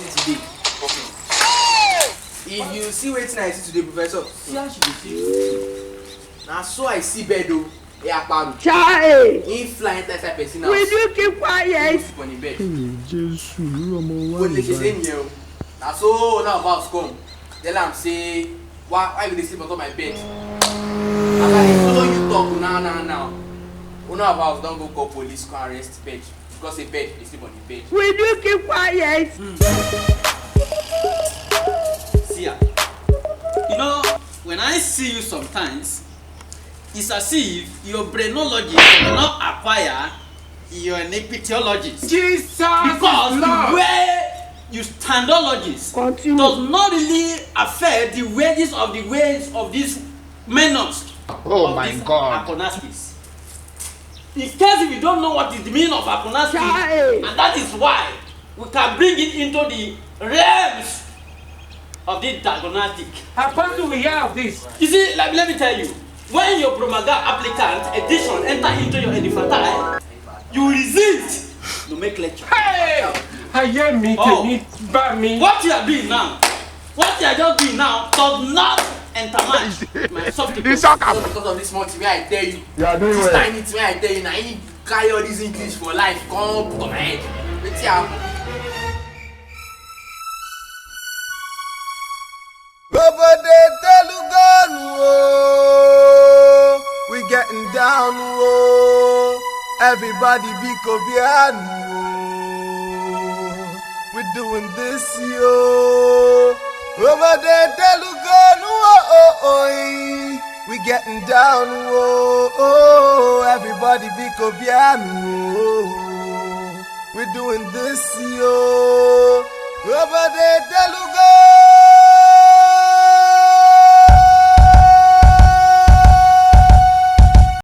see today. If you see wetin I see today, Professor, see how she dey feel. Na so I see bed o. Chai! He fly inside person house. Will you keep quiet? Sleep on the bed. Jesus, you are more What they say here? Na so now about come. Tell am say why you dey sleep on top my bed? As I dey follow you talk now. Una about don go call police come arrest bed because a bed dey sleep on the bed. Will you keep quiet? See ya. You know, when I see you sometimes, it's as if your brainology cannot acquire your epithiologies. Jesus, because Lord. the way you standologies does not really affect the ways of these menons Oh of my these God. Akonaskis. In case if you don't know what is the meaning of Akonaski, Chai. and that is why we can bring it into the realms of this diagnostic. How do we hear of this? You see, let me tell you, when your Bromaga applicant edition enter into your edifatile, you resist to make lecture. Hey! I hear me, Oh. me. What you are doing now, what you are just doing now, does not entertain my soft This shock Just because of this month wey I tell you. You are doing this well. tiny thing wey I tell you na him carry all this English for life come put on my head. Wetin happen? Robode Telugonu, oh, we getting down, oh, everybody be Kobianu, oh, we doing this, yo. Robode Telugonu, oh, we getting down, oh, everybody be Kobianu, oh, we doing this, yo. Robode Telugonu.